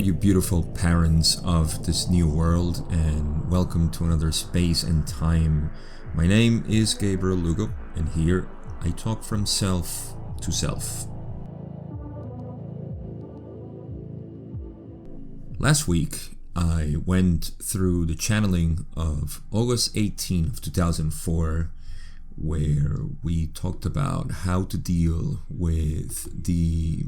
you beautiful parents of this new world, and welcome to another Space and Time. My name is Gabriel Lugo, and here I talk from self to self. Last week I went through the channeling of August 18th of 2004, where we talked about how to deal with the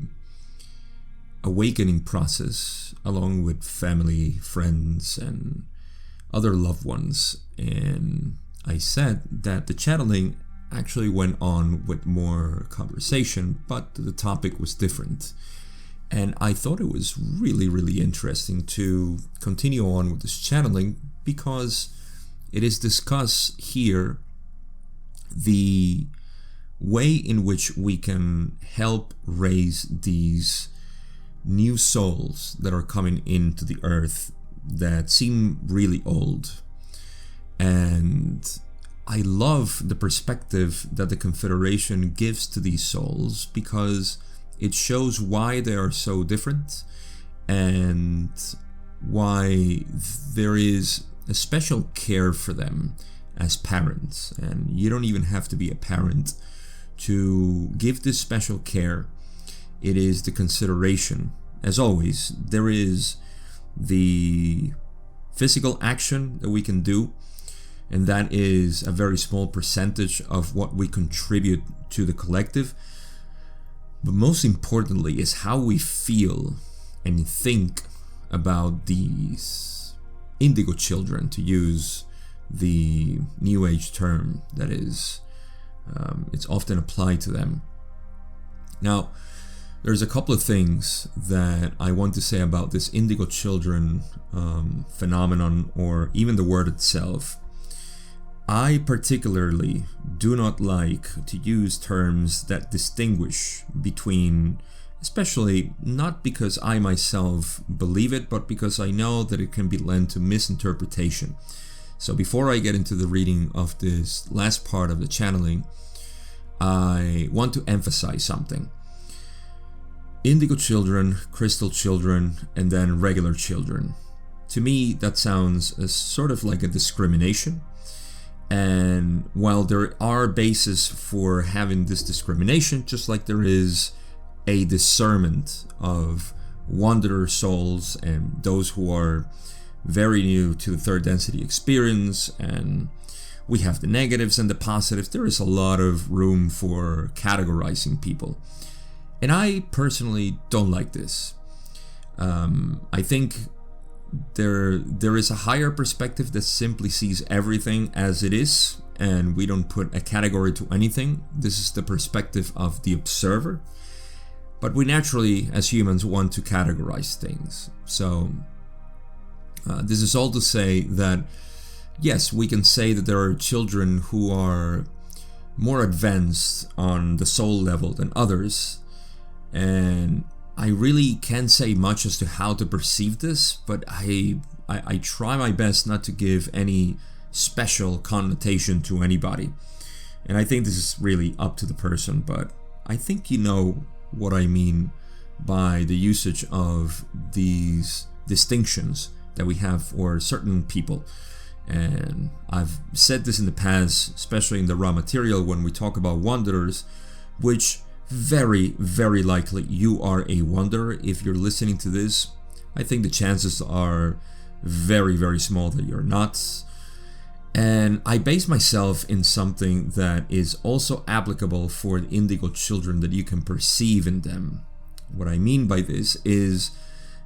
awakening process along with family, friends, and other loved ones. And I said that the channeling actually went on with more conversation, but the topic was different. And I thought it was really interesting to continue on with this channeling because it is discussed here the way in which we can help raise these new souls that are coming into the earth that seem really old. And I love the perspective that the Confederation gives to these souls because it shows why they are so different and why there is a special care for them as parents. And you don't even have to be a parent to give this special care. It is the consideration. As always, there is the physical action that we can do, and that is a very small percentage of what we contribute to the collective. But most importantly is how we feel and think about these indigo children, to use the New Age term that is it's often applied to them. Now, there's a couple of things that I want to say about this indigo children phenomenon, or even the word itself. I particularly do not like to use terms that distinguish between, especially not because I myself believe it, but because I know that it can be lent to misinterpretation. So before I get into the reading of this last part of the channeling, I want to emphasize something. Indigo children, crystal children, and then regular children. To me, that sounds as sort of like a discrimination. And while there are bases for having this discrimination, just like there is a discernment of wanderer souls and those who are very new to the third density experience, and we have the negatives and the positives, there is a lot of room for categorizing people. And I personally don't like this. I think there is a higher perspective that simply sees everything as it is, and we don't put a category to anything. This is the perspective of the observer. But we naturally, as humans, want to categorize things. So this is all to say that, yes, we can say that there are children who are more advanced on the soul level than others. And I really can't say much as to how to perceive this, but I try my best not to give any special connotation to anybody. And I think this is really up to the person, but I think you know what I mean by the usage of these distinctions that we have for certain people. And I've said this in the past, especially in the raw material when we talk about wanderers, which very likely you are a wanderer. If you're listening to this, I think the chances are very small that you're not. And I base myself in something that is also applicable for the indigo children that you can perceive in them. What I mean by this is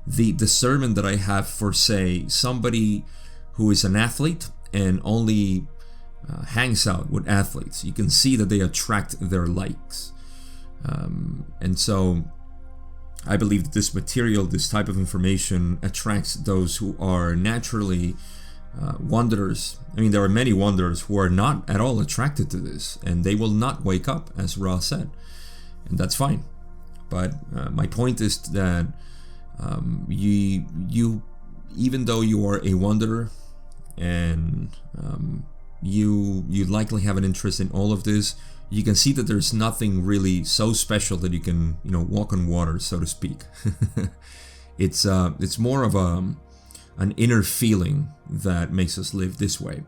the discernment that I have for, say, somebody who is an athlete and only hangs out with athletes. You can see that they attract their likes. And so I believe that this material, this type of information, attracts those who are naturally wanderers. I mean, there are many wanderers who are not at all attracted to this, and they will not wake up, as Ra said, and that's fine. But my point is that you even though you are a wanderer and you likely have an interest in all of this, you can see that there's nothing really so special that you can, walk on water, so to speak. It's more of an inner feeling that makes us live this way.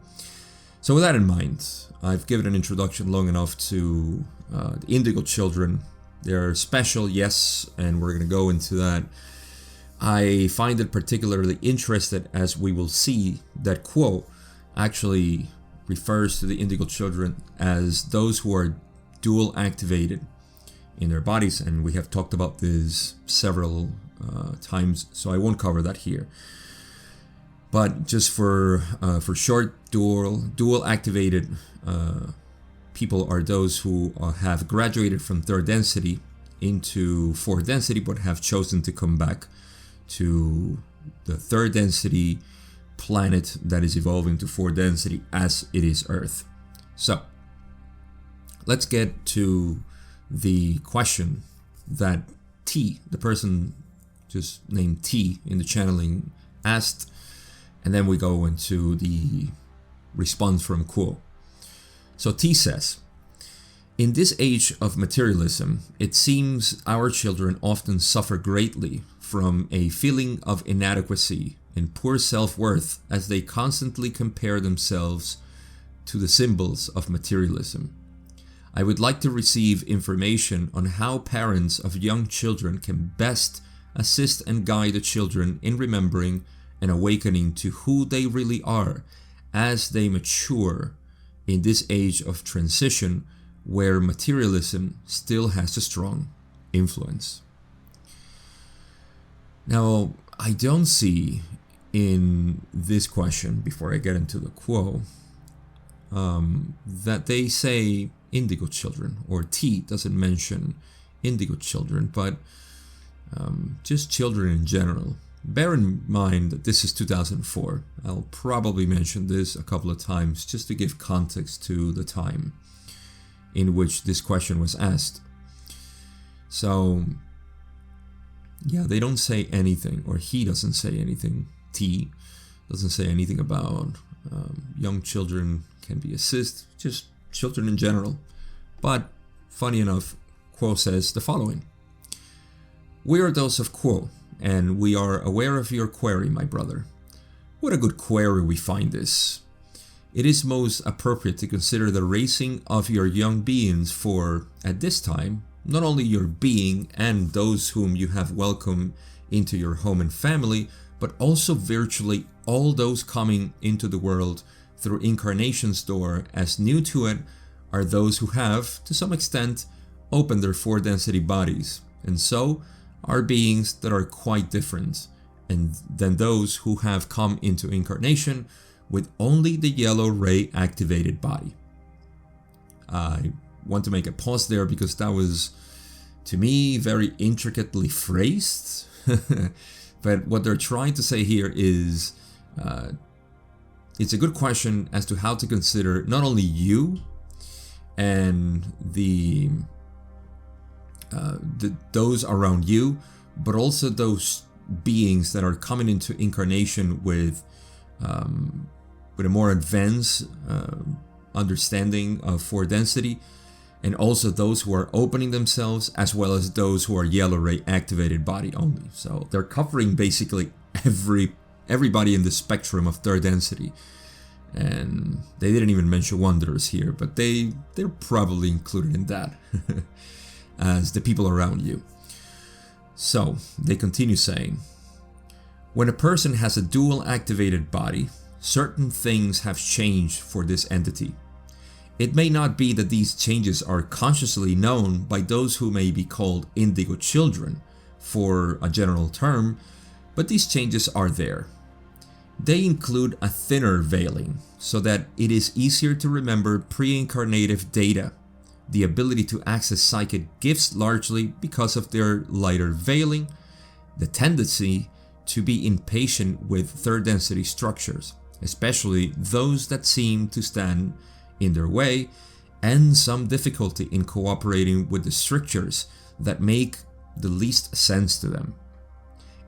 So with that in mind, I've given an introduction long enough to the indigo children. They're special, yes, and we're going to go into that. I find it particularly interesting, as we will see, that Quo actually refers to the indigo children as those who are dual activated in their bodies, and we have talked about this several times, so I won't cover that here. But just for short, dual activated people are those who have graduated from third density into fourth density, but have chosen to come back to the third density planet that is evolving to fourth density as it is Earth. So let's get to the question that T, the person just named T in the channeling, asked, and then we go into the response from Quo. So T says, in this age of materialism, it seems our children often suffer greatly from a feeling of inadequacy and poor self-worth as they constantly compare themselves to the symbols of materialism. I would like to receive information on how parents of young children can best assist and guide the children in remembering and awakening to who they really are as they mature in this age of transition where materialism still has a strong influence. Now, I don't see in this question, before I get into the Quo, that they say indigo children, or T doesn't mention indigo children, but just children in general. Bear in mind that this is 2004. I'll probably mention this a couple of times just to give context to the time in which this question was asked. So, yeah, they don't say anything, or he doesn't say anything. T doesn't say anything about young children can be assist, just children in general. But, funny enough, Quo says the following. We are those of Quo, and we are aware of your query, my brother. What a good query we find this. It is most appropriate to consider the raising of your young beings for, at this time, not only your being and those whom you have welcomed into your home and family, but also virtually all those coming into the world through incarnation's door, as new to it are those who have, to some extent, opened their four density bodies, and so are beings that are quite different than those who have come into incarnation with only the yellow ray activated body. I want to make a pause there because that was, to me, very intricately phrased. But what they're trying to say here is it's a good question as to how to consider not only you and those around you, but also those beings that are coming into incarnation with a more advanced understanding of four density, and also those who are opening themselves, as well as those who are yellow ray activated body only. So they're covering basically everybody in the spectrum of third density. And they didn't even mention wanderers here, but they're probably included in that as the people around you. So they continue saying, when a person has a dual activated body, certain things have changed for this entity. It may not be that these changes are consciously known by those who may be called indigo children, for a general term, but these changes are there. They include a thinner veiling, so that it is easier to remember pre-incarnative data, the ability to access psychic gifts largely because of their lighter veiling, the tendency to be impatient with third density structures, especially those that seem to stand in their way, and some difficulty in cooperating with the strictures that make the least sense to them.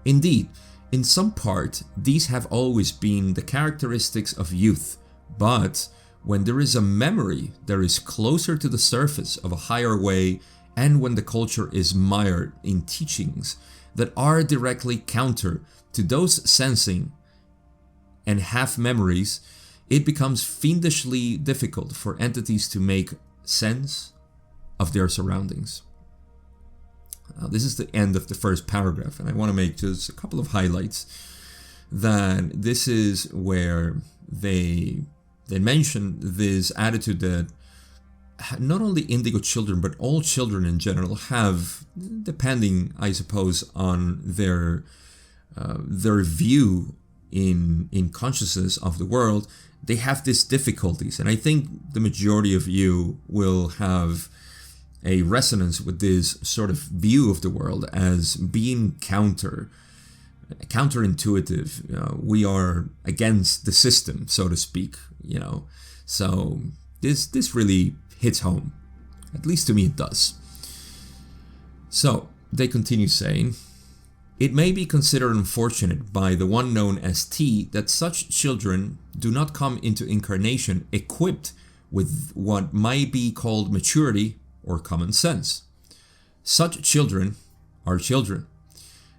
Indeed, in some part, these have always been the characteristics of youth, but when there is a memory that is closer to the surface of a higher way, and when the culture is mired in teachings that are directly counter to those sensing and have memories, it becomes fiendishly difficult for entities to make sense of their surroundings. This is the end of the first paragraph, and I want to make just a couple of highlights. That this is where they mention this attitude that not only indigo children, but all children in general have, depending, I suppose, on their view in consciousness of the world, they have these difficulties. And I think the majority of you will have a resonance with this sort of view of the world as being counterintuitive. We are against the system, so to speak, So this really hits home. At least to me it does. So they continue saying, it may be considered unfortunate by the one known as T that such children do not come into incarnation equipped with what might be called maturity or common sense. Such children are children.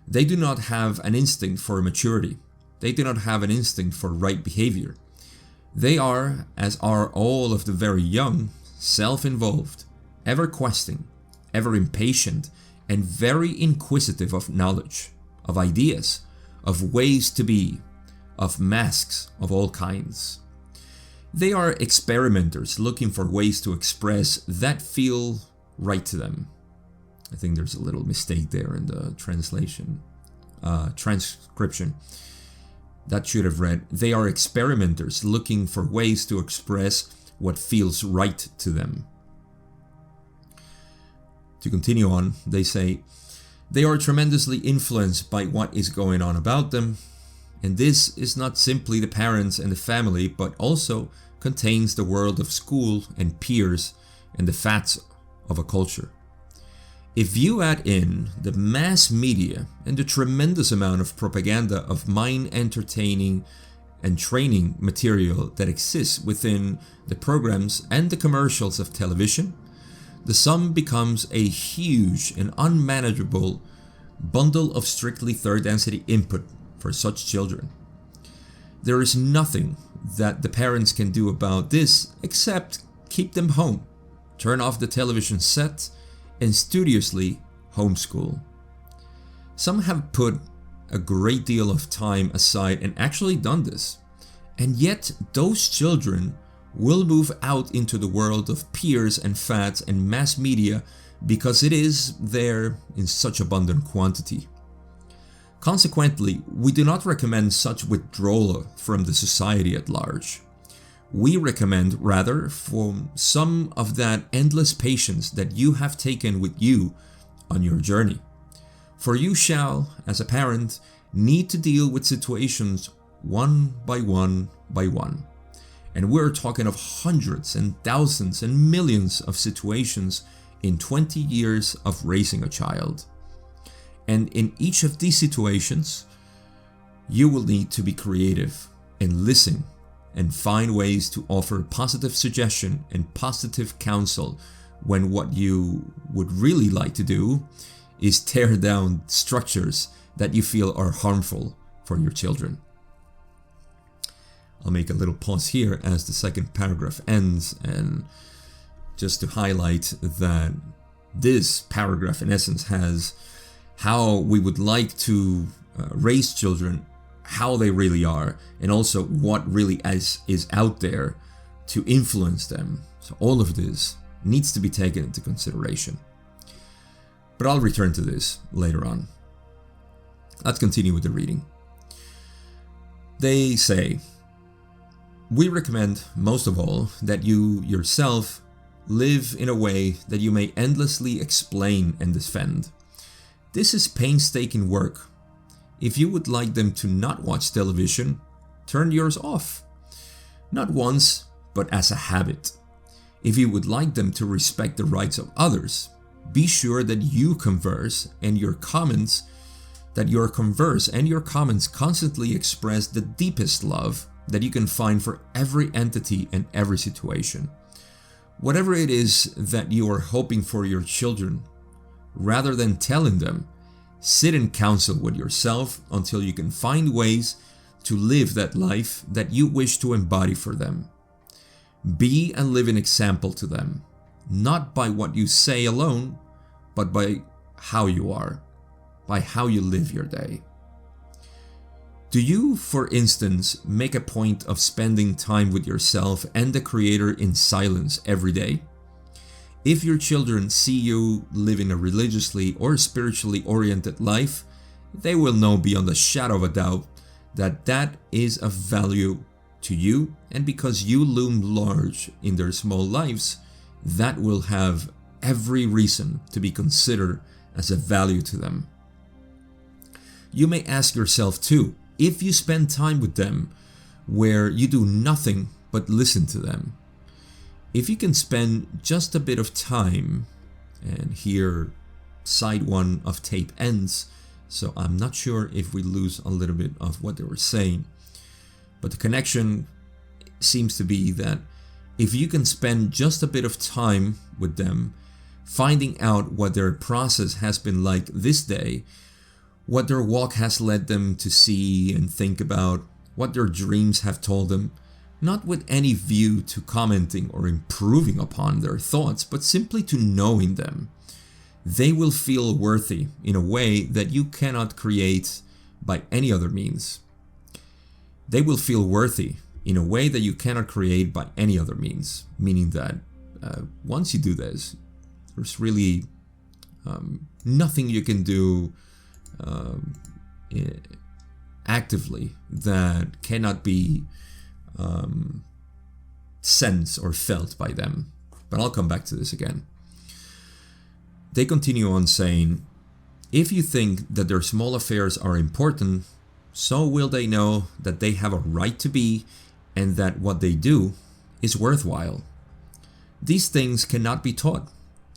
They do not have an instinct for maturity. They do not have an instinct for right behavior. They are, as are all of the very young, self-involved, ever questing, ever impatient, and very inquisitive of knowledge, of ideas, of ways to be, of masks of all kinds. They are experimenters looking for ways to express that feel right to them. I think there's a little mistake there in the transcription. That should have read, they are experimenters looking for ways to express what feels right to them. To continue on, they say, they are tremendously influenced by what is going on about them, and this is not simply the parents and the family, but also contains the world of school and peers and the fats of a culture. If you add in the mass media and the tremendous amount of propaganda of mind-entertaining and training material that exists within the programs and the commercials of television, the sum becomes a huge and unmanageable bundle of strictly third-density input for such children. There is nothing that the parents can do about this except keep them home, turn off the television set, and studiously homeschool. Some have put a great deal of time aside and actually done this, and yet those children will move out into the world of peers and fads and mass media because it is there in such abundant quantity. Consequently, we do not recommend such withdrawal from the society at large. We recommend rather for some of that endless patience that you have taken with you on your journey. For you shall, as a parent, need to deal with situations one by one by one. And we're talking of hundreds and thousands and millions of situations in 20 years of raising a child. And in each of these situations, you will need to be creative and listen and find ways to offer positive suggestion and positive counsel when what you would really like to do is tear down structures that you feel are harmful for your children. I'll make a little pause here as the second paragraph ends, and just to highlight that this paragraph in essence has how we would like to raise children, how they really are, and also what really is out there to influence them. So all of this needs to be taken into consideration. But I'll return to this later on. Let's continue with the reading. They say, we recommend most of all that you yourself live in a way that you may endlessly explain and defend. This is painstaking work. If you would like them to not watch television, turn yours off. Not once, but as a habit. If you would like them to respect the rights of others, be sure that you converse and your comments constantly express the deepest love that you can find for every entity and every situation. Whatever it is that you are hoping for your children, rather than telling them, Sit in counsel with yourself until you can find ways to live that life that you wish to embody for them. Be a living example to them, not by what you say alone, but by how you are, by how you live your day. Do you, for instance, make a point of spending time with yourself and the Creator in silence every day? If your children see you living a religiously or spiritually oriented life, they will know beyond a shadow of a doubt that that is of value to you, and because you loom large in their small lives, that will have every reason to be considered as a value to them. You may ask yourself too, if you spend time with them where you do nothing but listen to them, if you can spend just a bit of time, and here side one of tape ends, so I'm not sure if we lose a little bit of what they were saying, but the connection seems to be that if you can spend just a bit of time with them, finding out what their process has been like this day, what their walk has led them to see and think about, what their dreams have told them, not with any view to commenting or improving upon their thoughts, but simply to knowing them, they will feel worthy in a way that you cannot create by any other means. They will feel worthy in a way that you cannot create by any other means, meaning that once you do this, there's really nothing you can do actively that cannot be sensed or felt by them. But I'll come back to this again. They continue on saying, if you think that their small affairs are important, so will they know that they have a right to be and that what they do is worthwhile. These things cannot be taught.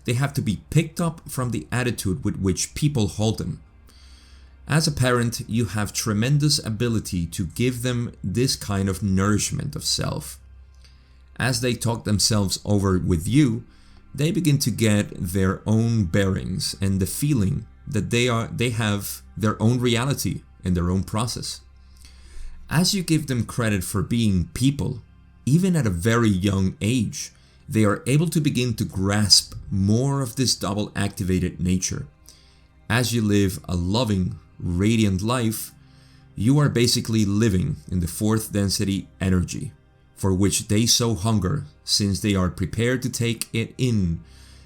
They have to be picked up from the attitude with which people hold them. As a parent, you have tremendous ability to give them this kind of nourishment of self. As they talk themselves over with you, they begin to get their own bearings and the feeling that they have their own reality and their own process. As you give them credit for being people, even at a very young age, they are able to begin to grasp more of this double activated nature. As you live a loving, radiant life, you are basically living in the fourth density energy, for which they so hunger, since they are prepared to take it in,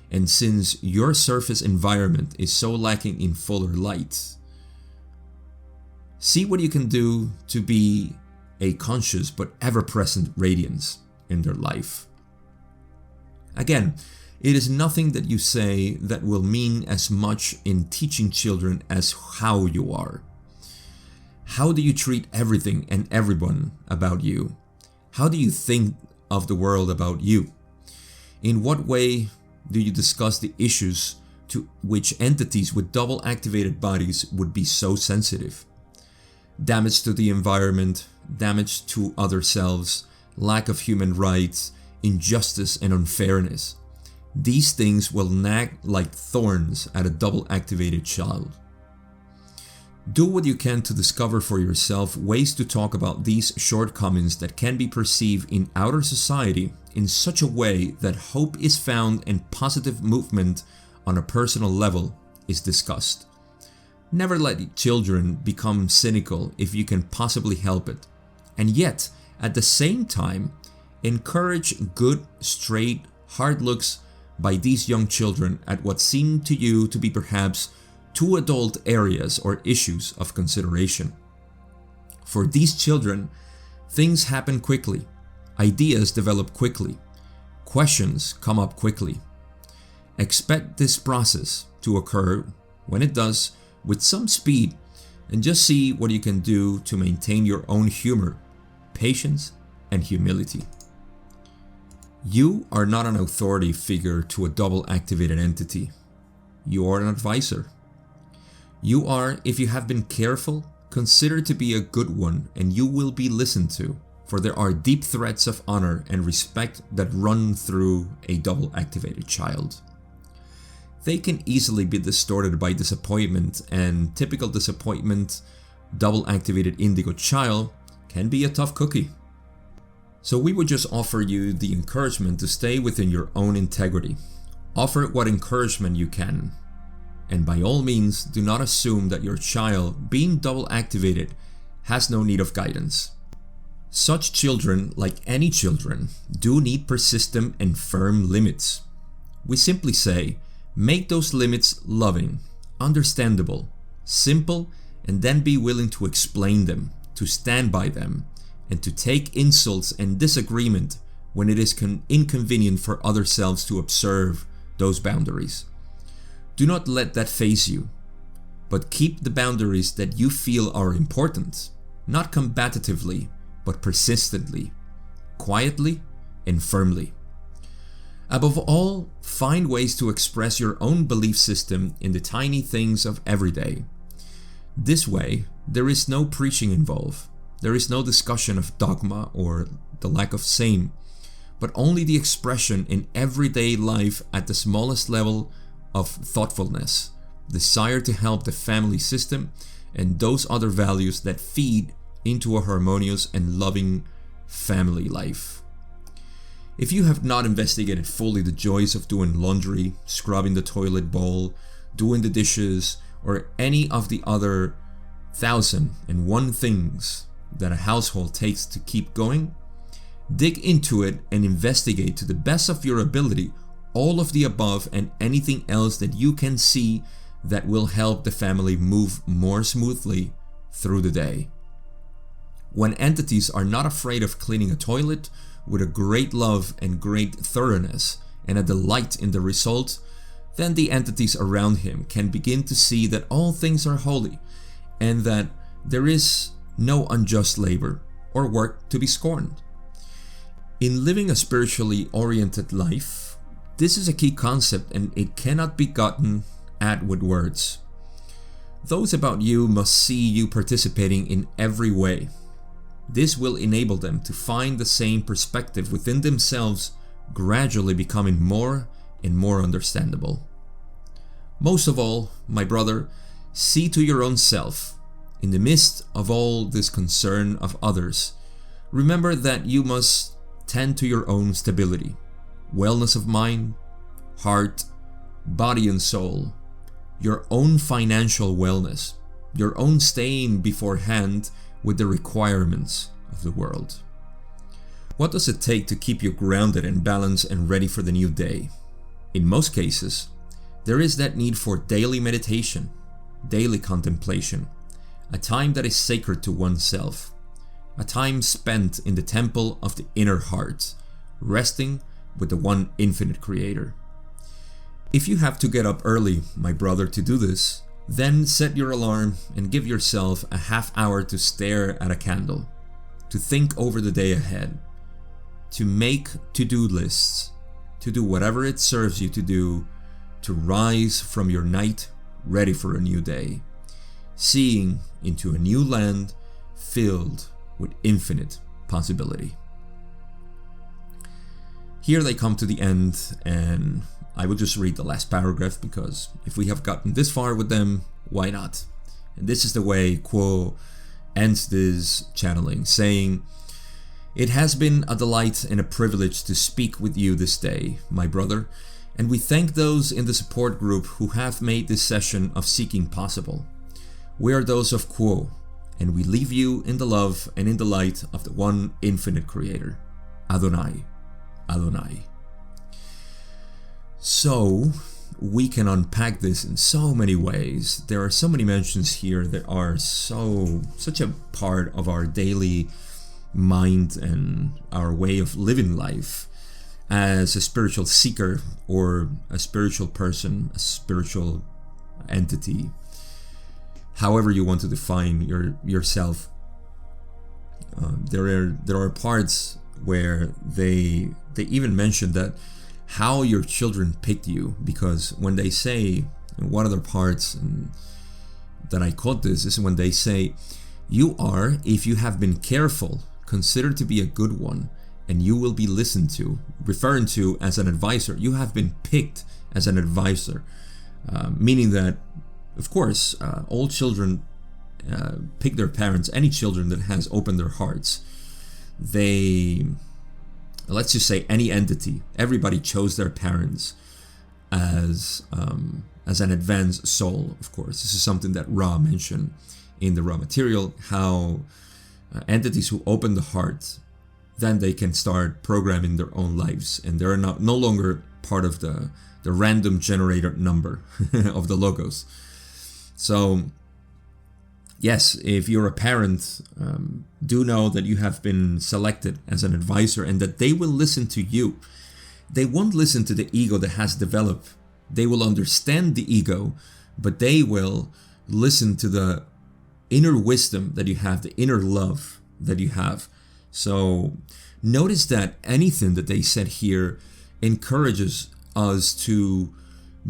and since your surface environment is so lacking in fuller light. See what you can do to be a conscious but ever-present radiance in their life. Again, it is nothing that you say that will mean as much in teaching children as how you are. How do you treat everything and everyone about you? How do you think of the world about you? In what way do you discuss the issues to which entities with double activated bodies would be so sensitive? Damage to the environment, damage to other selves, lack of human rights, injustice and unfairness. These things will nag like thorns at a double activated child. Do what you can to discover for yourself ways to talk about these shortcomings that can be perceived in outer society in such a way that hope is found and positive movement on a personal level is discussed. Never let children become cynical if you can possibly help it, and yet, at the same time, encourage good, straight, hard looks by these young children at what seem to you to be perhaps too adult areas or issues of consideration. For these children, things happen quickly, ideas develop quickly, questions come up quickly. Expect this process to occur, when it does, with some speed, and just see what you can do to maintain your own humor, patience, and humility. You are not an authority figure to a double activated entity. You are an advisor. You are, if you have been careful, considered to be a good one, and you will be listened to, for there are deep threads of honor and respect that run through a double activated child. they can easily be distorted by disappointment, and typical disappointment, double activated indigo child, can be a tough cookie. So we would just offer you the encouragement to stay within your own integrity. Offer what encouragement you can. And by all means, do not assume that your child, being double activated, has no need of guidance. Such children, like any children, do need persistent and firm limits. We simply say, make those limits loving, understandable, simple, and then be willing to explain them, to stand by them, and to take insults and disagreement when it is inconvenient for other selves to observe those boundaries. Do not let that faze you, but keep the boundaries that you feel are important, not combatively, but persistently, quietly, and firmly. Above all, find ways to express your own belief system in the tiny things of every day. This way, there is no preaching involved. There is no discussion of dogma or the lack of same, but only the expression in everyday life at the smallest level of thoughtfulness, desire to help the family system, and those other values that feed into a harmonious and loving family life. If you have not investigated fully the joys of doing laundry, scrubbing the toilet bowl, doing the dishes, or any of the other 1,001 things that a household takes to keep going, dig into it and investigate to the best of your ability all of the above and anything else that you can see that will help the family move more smoothly through the day. When entities are not afraid of cleaning a toilet with a great love and great thoroughness and a delight in the result, then the entities around him can begin to see that all things are holy and that there is no unjust labor or work to be scorned. In living a spiritually oriented life, this is a key concept and it cannot be gotten at with words. Those about you must see you participating in every way. This will enable them to find the same perspective within themselves, gradually becoming more and more understandable. Most of all, my brother, see to your own self. In the midst of all this concern of others, remember that you must tend to your own stability, wellness of mind, heart, body and soul, your own financial wellness, your own staying beforehand with the requirements of the world. What does it take to keep you grounded and balanced and ready for the new day? In most cases, there is that need for daily meditation, daily contemplation, a time that is sacred to oneself, a time spent in the temple of the inner heart, resting with the one infinite creator. If you have to get up early, my brother, to do this, then set your alarm and give yourself a half hour to stare at a candle, to think over the day ahead, to make to-do lists, to do whatever it serves you to do, to rise from your night ready for a new day, seeing into a new land filled with infinite possibility. Here they come to the end, and I will just read the last paragraph because if we have gotten this far with them, why not? And this is the way Quo ends this channeling, saying, "It has been a delight and a privilege to speak with you this day, my brother, and we thank those in the support group who have made this session of seeking possible. We are those of Quo, and we leave you in the love and in the light of the one infinite creator, Adonai, Adonai." So, we can unpack this in so many ways. There are so many mentions here that are such a part of our daily mind and our way of living life as a spiritual seeker or a spiritual person, a spiritual entity, however you want to define yourself. There are parts where they even mention that how your children picked you, because when they say, one of the parts that I caught this is when they say, "You are, if you have been careful, considered to be a good one, and you will be listened to," referring to as an advisor. You have been picked as an advisor. meaning that, of course, all children pick their parents. Any children that has opened their hearts, let's just say any entity, everybody chose their parents as an advanced soul. Of course, this is something that Ra mentioned in the raw material, how entities who open the heart, then they can start programming their own lives, and they're no longer part of the random generator number of the logos. So yes, if you're a parent, do know that you have been selected as an advisor and that they will listen to you. They won't listen to the ego that has developed. They will understand the ego, but they will listen to the inner wisdom that you have, the inner love that you have. So notice that anything that they said here encourages us to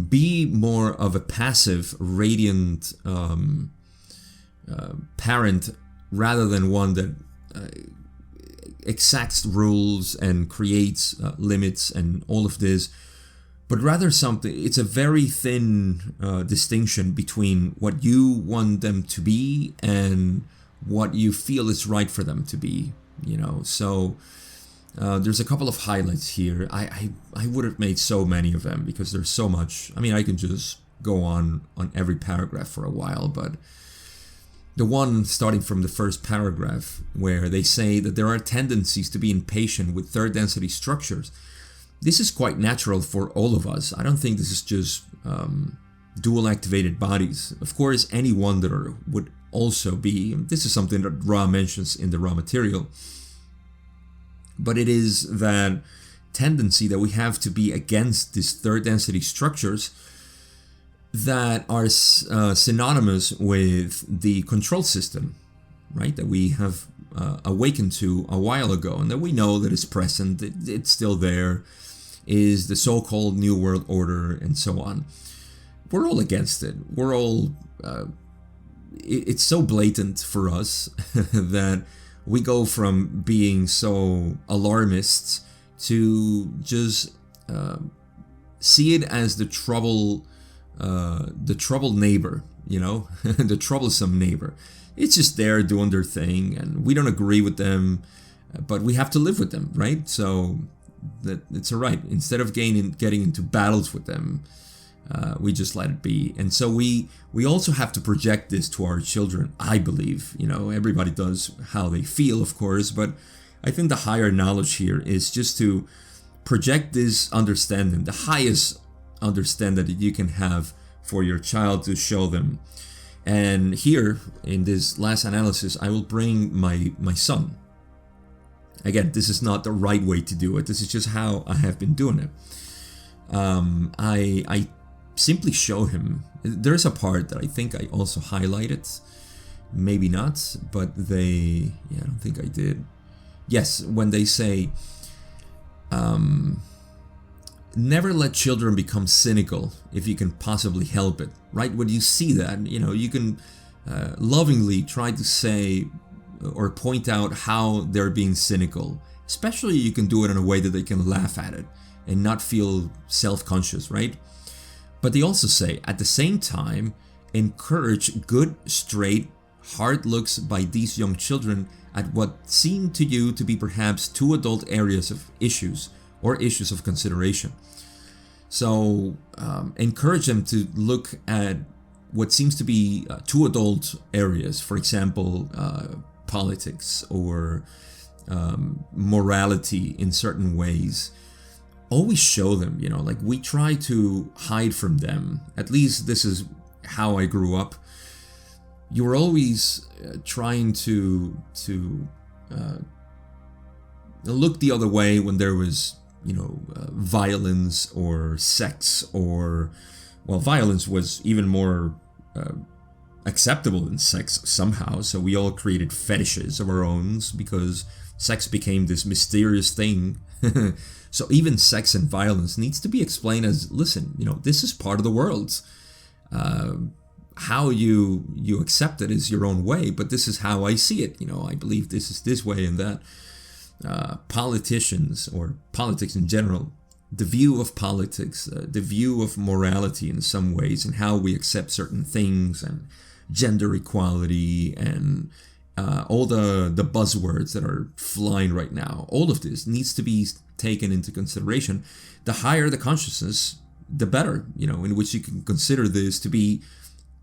be more of a passive, radiant parent rather than one that exacts rules and creates limits and all of this, but rather it's a very thin distinction between what you want them to be and what you feel is right for them to be, So there's a couple of highlights here. I would have made so many of them because there's so much. I mean, I can just go on every paragraph for a while, but the one starting from the first paragraph where they say that there are tendencies to be impatient with third density structures. This is quite natural for all of us. I don't think this is just dual activated bodies. Of course, any wanderer would also be. This is something that Ra mentions in the raw material. But it is that tendency that we have to be against these third density structures that are synonymous with the control system, right? That we have awakened to a while ago, and that we know that it's present, it's still there, is the so-called New World Order and so on. We're all against it. We're all, it's so blatant for us that we go from being so alarmists to just see it as the troubled neighbor, the troublesome neighbor. It's just there doing their thing, and we don't agree with them, but we have to live with them, right? So that it's all right. Instead of getting into battles with them, we just let it be. And so we also have to project this to our children, I believe. Everybody does how they feel, of course, but I think the higher knowledge here is just to project this understanding, the highest understanding that you can have for your child, to show them. And here in this last analysis, I will bring my son. Again, this is not the right way to do it. This is just how I have been doing it. I simply show him. There's a part that I think I also highlighted, maybe not, but I don't think I did. Yes, when they say, never let children become cynical if you can possibly help it, right? When you see that, you can lovingly try to say or point out how they're being cynical. Especially you can do it in a way that they can laugh at it and not feel self-conscious, right? But they also say, at the same time, encourage good, straight, hard looks by these young children at what seem to you to be perhaps two adult areas of issues or issues of consideration. So encourage them to look at what seems to be two adult areas, for example, politics or morality in certain ways. Always show them, like we try to hide from them. At least this is how I grew up. You were always trying to look the other way when there was, violence or sex, or, well, violence was even more acceptable than sex somehow. So we all created fetishes of our own because sex became this mysterious thing. So even sex and violence needs to be explained as, listen, this is part of the world. How you accept it is your own way, but this is how I see it. I believe this is this way, and that politicians or politics in general the view of politics, the view of morality in some ways, and how we accept certain things, and gender equality, and all the buzzwords that are flying right now. All of this needs to be taken into consideration. The higher the consciousness, the better, in which you can consider this to be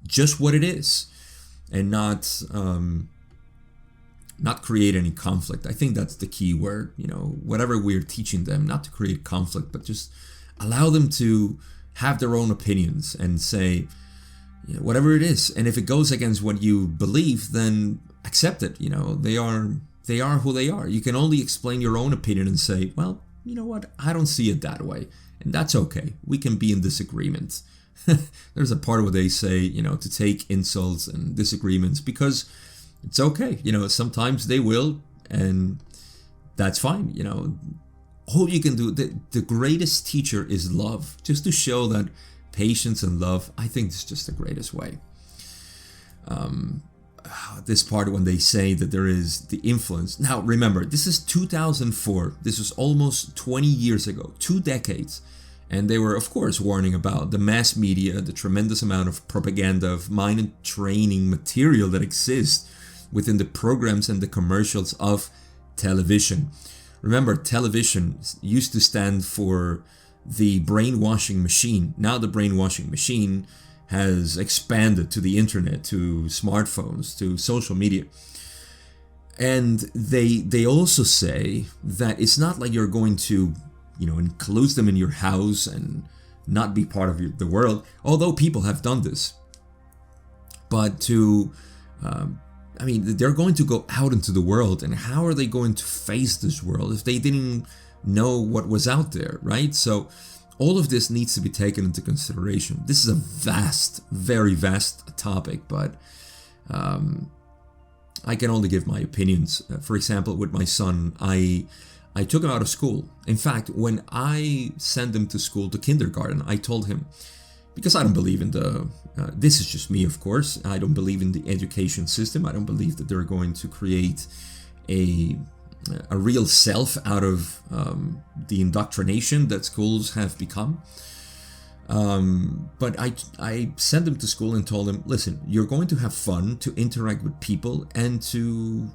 just what it is, and not create any conflict. I think that's the key word, whatever we're teaching them, not to create conflict, but just allow them to have their own opinions and say, whatever it is. And if it goes against what you believe, then accept it. They are who they are. You can only explain your own opinion and say, well, you know what? I don't see it that way. And that's okay. We can be in disagreement. There's a part where they say, to take insults and disagreements because it's okay. Sometimes they will, and that's fine. All you can do, the greatest teacher is love. Just to show that patience and love, I think it's just the greatest way. This part when they say that there is the influence. Now, remember, this is 2004. This was almost 20 years ago, 2 decades. And they were, of course, warning about the mass media, the tremendous amount of propaganda, of mind and training material that exists within the programs and the commercials of television. Remember, television used to stand for the brainwashing machine. Now the brainwashing machine has expanded to the internet, to smartphones, to social media. And they also say that it's not like you're going to, enclose them in your house and not be part of the world, although people have done this. But they're going to go out into the world, and how are they going to face this world if they didn't know what was out there, right? So all of this needs to be taken into consideration. This is a vast, very vast topic, but I can only give my opinions. For example, with my son, I took him out of school. In fact, when I sent him to school, to kindergarten, I told him, because I don't believe in this is just me, of course, I don't believe in the education system. I don't believe that they're going to create a real self out of the indoctrination that schools have become. But I sent him to school and told him, listen, you're going to have fun, to interact with people, and to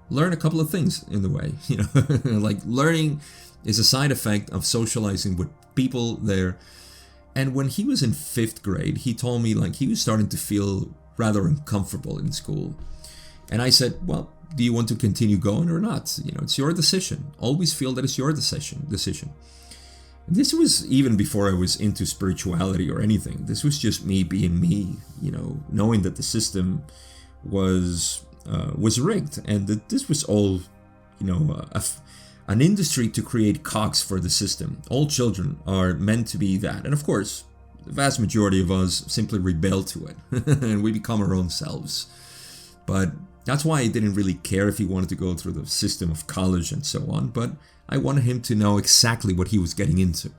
learn a couple of things in the way. Like learning is a side effect of socializing with people there. And when he was in 5th grade, he told me like he was starting to feel rather uncomfortable in school. And I said, well, do you want to continue going or not? It's your decision. Always feel that it's your decision. And this was even before I was into spirituality or anything. This was just me being me, knowing that the system was rigged, and that this was all, an industry to create cogs for the system. All children are meant to be that. And of course, the vast majority of us simply rebel to it and we become our own selves. But that's why I didn't really care if he wanted to go through the system of college and so on, but I wanted him to know exactly what he was getting into.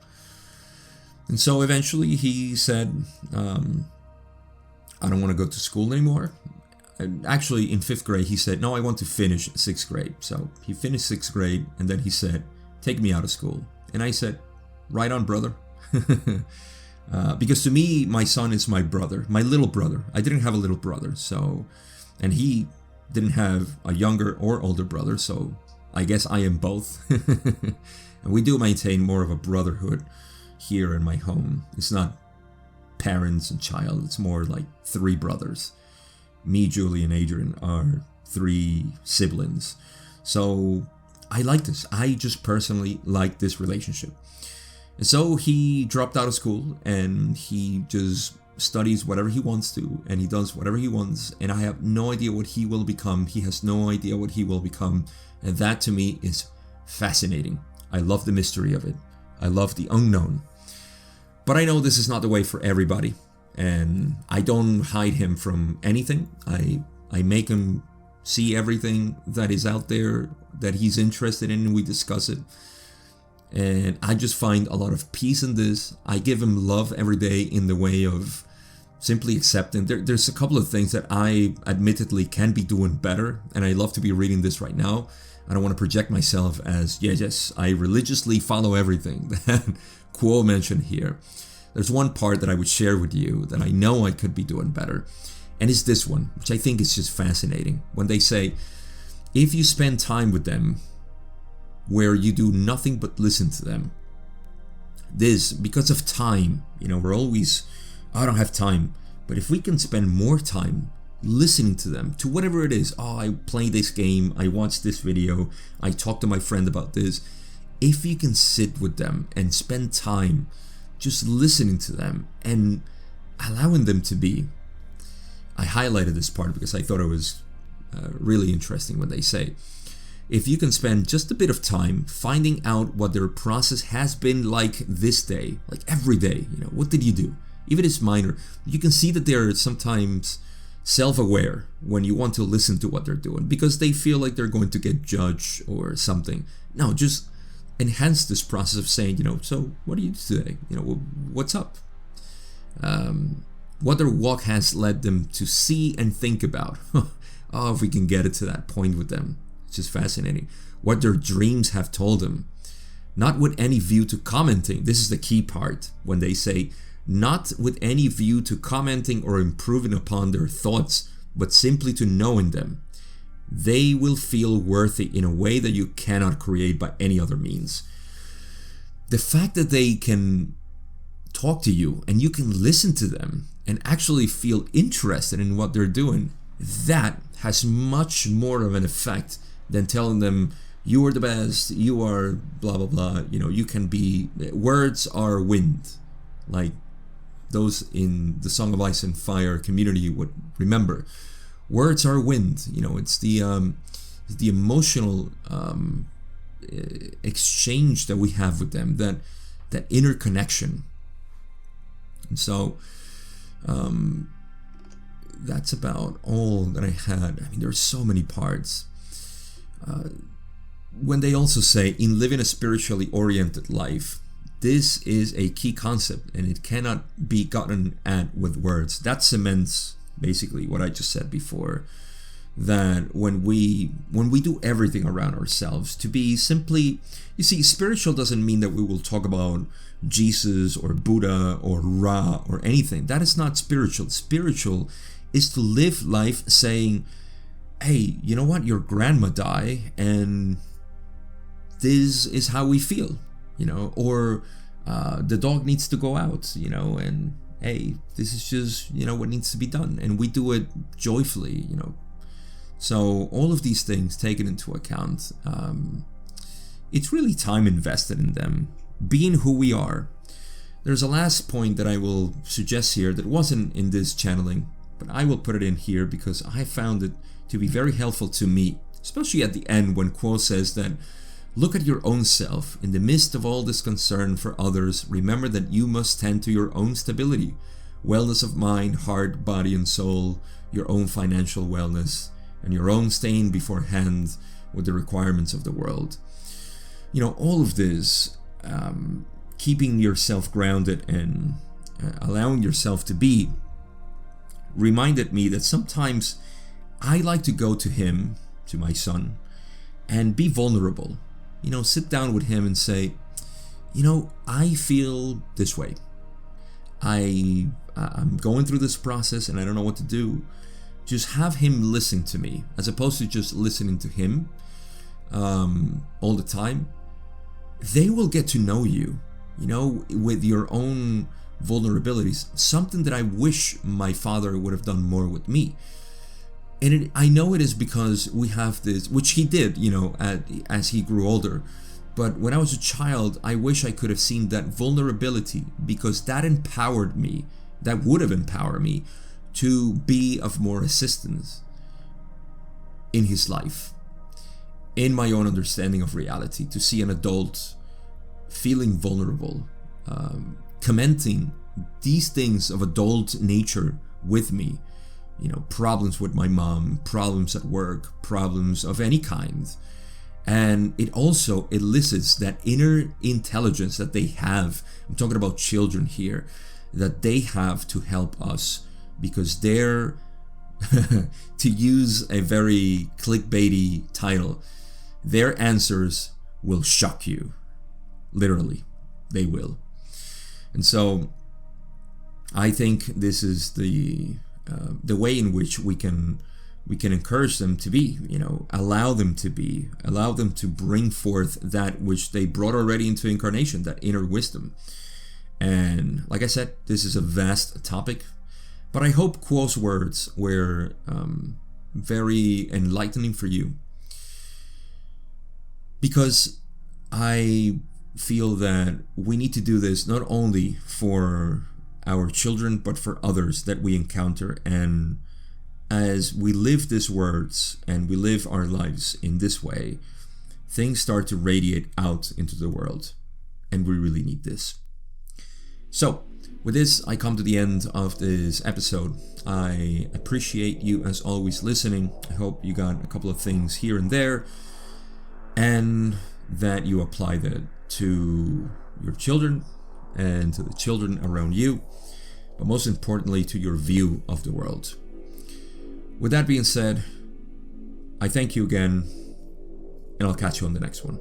And so eventually he said, I don't want to go to school anymore. And actually, in 5th grade, he said, no, I want to finish 6th grade. So he finished 6th grade, and then he said, take me out of school. And I said, right on, brother. Because to me, my son is my brother, my little brother. I didn't have a little brother, and he didn't have a younger or older brother, so I guess I am both. And we do maintain more of a brotherhood here in my home. It's not parents and child, it's more like 3 brothers. Me, Julie, and Adrian are 3 siblings. So I like this. I just personally like this relationship. And so he dropped out of school and he just studies whatever he wants to, and he does whatever he wants, and I have no idea what he will become. He has no idea what he will become, and that to me is fascinating. I love the mystery of it. I love the unknown. But I know this is not the way for everybody, and I don't hide him from anything. I make him see everything that is out there that he's interested in, and we discuss it. And I just find a lot of peace in this. I give him love every day in the way of simply accepting. There's a couple of things that I admittedly can be doing better, and I love to be reading this right now. I don't want to project myself as, yes, I religiously follow everything that Quo mentioned here, there's one part that I would share with you that I know I could be doing better. And it's this one, which I think is just fascinating. When they say, if you spend time with them where you do nothing but listen to them, this, because of time, we're always, I don't have time. But if we can spend more time listening to them, to whatever it is, I play this game, I watch this video, I talk to my friend about this. If you can sit with them and spend time just listening to them and allowing them to be. I highlighted this part because I thought it was really interesting when they say, if you can spend just a bit of time finding out what their process has been like this day, like every day, what did you do? Even if it's minor, you can see that they're sometimes self-aware when you want to listen to what they're doing because they feel like they're going to get judged or something. No, just enhance this process of saying, so what do you do today? What's up? What their walk has led them to see and think about. If we can get it to that point with them, it's just fascinating. What their dreams have told them, not with any view to commenting. This is the key part when they say, not with any view to commenting or improving upon their thoughts, but simply to knowing them. They will feel worthy in a way that you cannot create by any other means. The fact that they can talk to you and you can listen to them and actually feel interested in what they're doing, that has much more of an effect than telling them you are the best, you are blah blah blah, you can be, words are wind, like those in the Song of Ice and Fire community would remember. Words are wind, it's the emotional exchange that we have with them, that inner connection. And so that's about all that I had. I mean, there's so many parts. When they also say, in living a spiritually oriented life, this is a key concept and it cannot be gotten at with words. That cements basically what I just said before, that when we do everything around ourselves to be simply, you see, spiritual doesn't mean that we will talk about Jesus or Buddha or Ra or anything. That is not spiritual. Spiritual is to live life saying, hey, you know what, your grandma died and this is how we feel, or the dog needs to go out, and hey, this is just, what needs to be done. And we do it joyfully, So all of these things taken into account, it's really time invested in them, being who we are. There's a last point that I will suggest here that wasn't in this channeling, but I will put it in here because I found it to be very helpful to me, especially at the end when Quo says that, look at your own self. In the midst of all this concern for others, remember that you must tend to your own stability, wellness of mind, heart, body, and soul, your own financial wellness, and your own staying beforehand with the requirements of the world. All of this, keeping yourself grounded and allowing yourself to be, reminded me that sometimes I like to go to him, to my son, and be vulnerable. Sit down with him and say, I feel this way. I'm going through this process and I don't know what to do. Just have him listen to me, as opposed to just listening to him all the time. They will get to know you, with your own vulnerabilities. Something that I wish my father would have done more with me. And I know it is because we have this, which he did, as he grew older. But when I was a child, I wish I could have seen that vulnerability, because that empowered me, that would have empowered me to be of more assistance in his life, in my own understanding of reality, to see an adult feeling vulnerable, commenting these things of adult nature with me. Problems with my mom, problems at work, problems of any kind. And it also elicits that inner intelligence that they have. I'm talking about children here, that they have to help us, because they're, to use a very clickbaity title, their answers will shock you. Literally, they will. And so I think this is the way in which we can encourage them to be, allow them to bring forth that which they brought already into incarnation, that inner wisdom. And like I said, this is a vast topic, but I hope Quo's words were very enlightening for you, because I feel that we need to do this not only for our children, but for others that we encounter. And as we live these words and we live our lives in this way, things start to radiate out into the world, and we really need this. So with this, I come to the end of this episode. I appreciate you as always listening. I hope you got a couple of things here and there, and that you apply that to your children and to the children around you, but most importantly to your view of the world. With that being said, I thank you again, and I'll catch you on the next one.